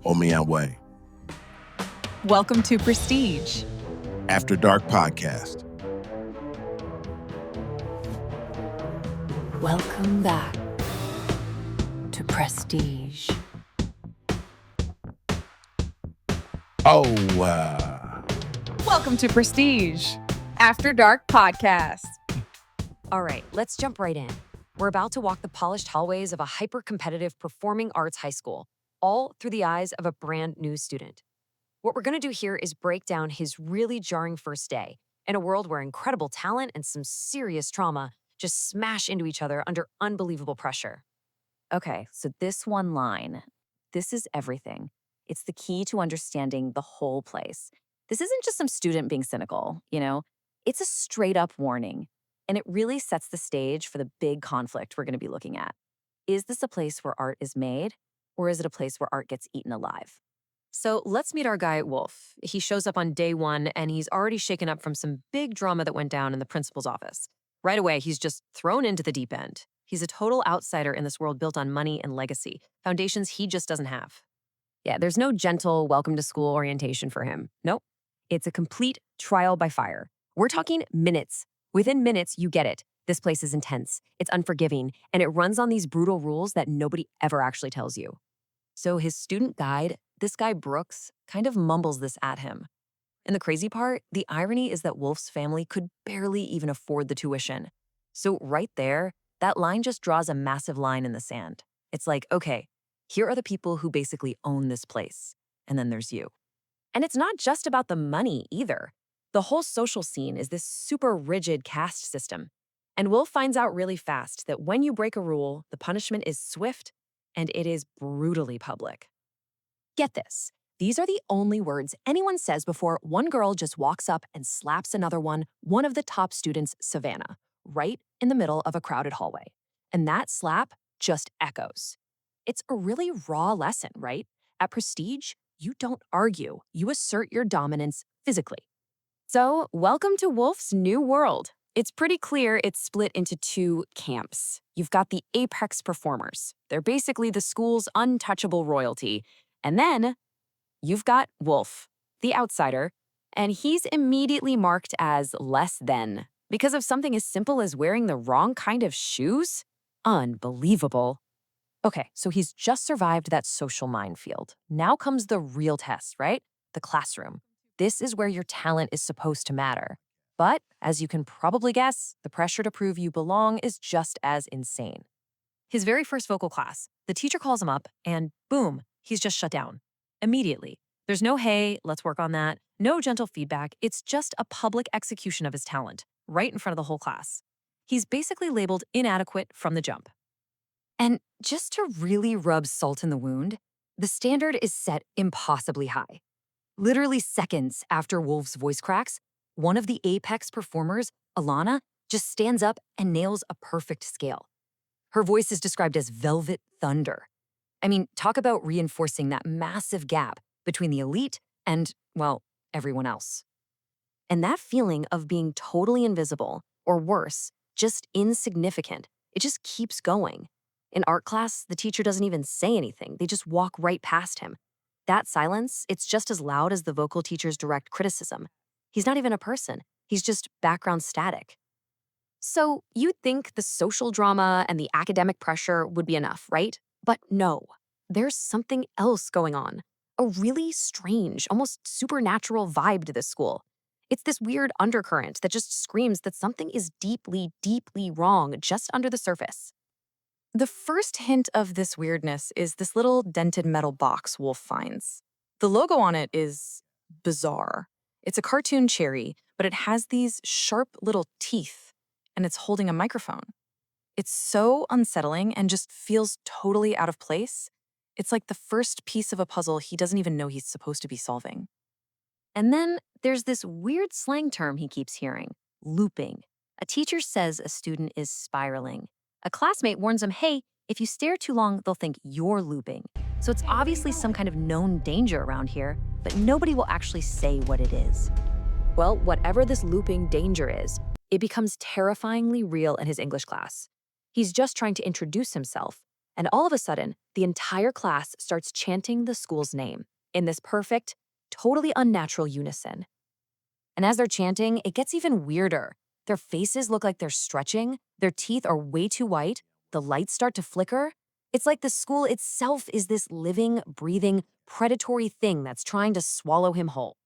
Omiawe. Welcome to Prestige, After Dark Podcast. Welcome back to Prestige. Welcome to Prestige, After Dark Podcast. All right, let's jump right in. We're about to walk the polished hallways of a hyper-competitive performing arts high school, all through the eyes of a brand new student. What we're going to do here is break down his really jarring first day in a world where incredible talent and some serious trauma just smash into each other under unbelievable pressure. Okay, so this one line, this is everything. It's the key to understanding the whole place. This isn't just some student being cynical, It's a straight up warning. And it really sets the stage for the big conflict we're going to be looking at. Is this a place where art is made, or is it a place where art gets eaten alive? So let's meet our guy, Wolf. He shows up on day one, and he's already shaken up from some big drama that went down in the principal's office. Right away, he's just thrown into the deep end. He's a total outsider in this world built on money and legacy, foundations he just doesn't have. Yeah, there's no gentle welcome to school orientation for him. Nope. It's a complete trial by fire. We're talking minutes. Within minutes, you get it. This place is intense, it's unforgiving, and it runs on these brutal rules that nobody ever actually tells you. So his student guide, this guy Brooks, kind of mumbles this at him. And the crazy part, the irony is that Wolf's family could barely even afford the tuition. So right there, that line just draws a massive line in the sand. It's like, okay, here are the people who basically own this place. And then there's you. And it's not just about the money either. The whole social scene is this super rigid caste system. And Wolf finds out really fast that when you break a rule, the punishment is swift and it is brutally public. Get this. These are the only words anyone says before one girl just walks up and slaps another one of the top students, Savannah, right in the middle of a crowded hallway. And that slap just echoes. It's a really raw lesson, right? At Prestige, you don't argue. You assert your dominance physically. So, welcome to Wolf's new world. It's pretty clear it's split into two camps. You've got the apex performers. They're basically the school's untouchable royalty. And then you've got Wolf, the outsider, and he's immediately marked as less than because of something as simple as wearing the wrong kind of shoes? Unbelievable. Okay, so he's just survived that social minefield. Now comes the real test, right? The classroom. This is where your talent is supposed to matter. But, as you can probably guess, the pressure to prove you belong is just as insane. His very first vocal class, the teacher calls him up, and boom, he's just shut down. Immediately. There's no, hey, let's work on that. No gentle feedback. It's just a public execution of his talent, right in front of the whole class. He's basically labeled inadequate from the jump. And just to really rub salt in the wound, the standard is set impossibly high. Literally seconds after Wolf's voice cracks, one of the apex performers, Alana, just stands up and nails a perfect scale. Her voice is described as velvet thunder. I mean, talk about reinforcing that massive gap between the elite and, well, everyone else. And that feeling of being totally invisible, or worse, just insignificant, it just keeps going. In art class, the teacher doesn't even say anything. They just walk right past him. That silence, it's just as loud as the vocal teacher's direct criticism. He's not even a person. He's just background static. So you'd think the social drama and the academic pressure would be enough, right? But no, there's something else going on. A really strange, almost supernatural vibe to this school. It's this weird undercurrent that just screams that something is deeply, deeply wrong just under the surface. The first hint of this weirdness is this little dented metal box Wolf finds. The logo on it is bizarre. It's a cartoon cherry, but it has these sharp little teeth, and it's holding a microphone. It's so unsettling and just feels totally out of place. It's like the first piece of a puzzle he doesn't even know he's supposed to be solving. And then there's this weird slang term he keeps hearing, looping. A teacher says a student is spiraling. A classmate warns him, hey, if you stare too long, they'll think you're looping. So it's obviously some kind of known danger around here, but nobody will actually say what it is. Well, whatever this looping danger is, it becomes terrifyingly real in his English class. He's just trying to introduce himself, And all of a sudden, the entire class starts chanting the school's name in this perfect, totally unnatural unison. And as they're chanting, it gets even weirder. Their faces look like they're stretching, their teeth are way too white, the lights start to flicker. It's like the school itself is this living, breathing, predatory thing that's trying to swallow him whole.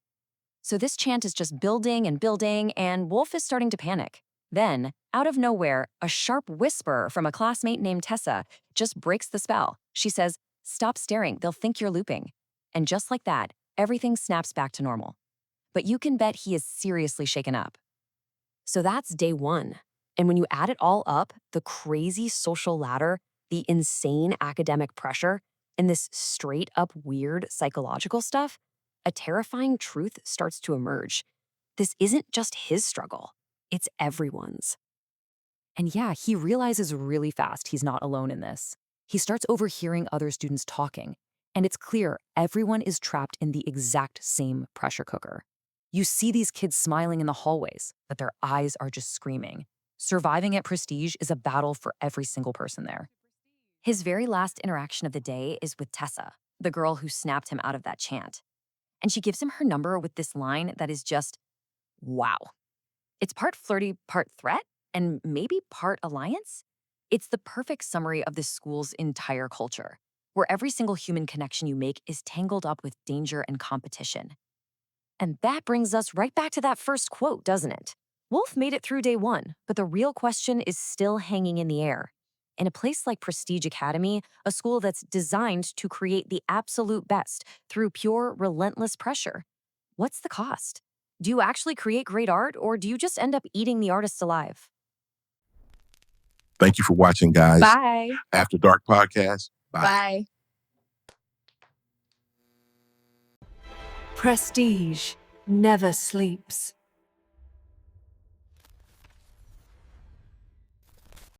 So this chant is just building and building, and Wolf is starting to panic. Then, out of nowhere, a sharp whisper from a classmate named Tessa just breaks the spell. She says, "Stop staring, they'll think you're looping." And just like that, everything snaps back to normal. But you can bet he is seriously shaken up. So that's day one. And when you add it all up, the crazy social ladder, the insane academic pressure, and this straight up weird psychological stuff, a terrifying truth starts to emerge. This isn't just his struggle, it's everyone's. And yeah, he realizes really fast he's not alone in this. He starts overhearing other students talking, and it's clear everyone is trapped in the exact same pressure cooker. You see these kids smiling in the hallways, but their eyes are just screaming. Surviving at Prestige is a battle for every single person there. His very last interaction of the day is with Tessa, the girl who snapped him out of that chant. And she gives him her number with this line that is just, wow. It's part flirty, part threat, and maybe part alliance. It's the perfect summary of this school's entire culture, where every single human connection you make is tangled up with danger and competition. And that brings us right back to that first quote, doesn't it? Wolf made it through day one, but the real question is still hanging in the air. In a place like Prestige Academy, a school that's designed to create the absolute best through pure, relentless pressure, what's the cost? Do you actually create great art, or do you just end up eating the artists alive? Thank you for watching, guys. Bye. After Dark Podcast. Bye. Prestige never sleeps.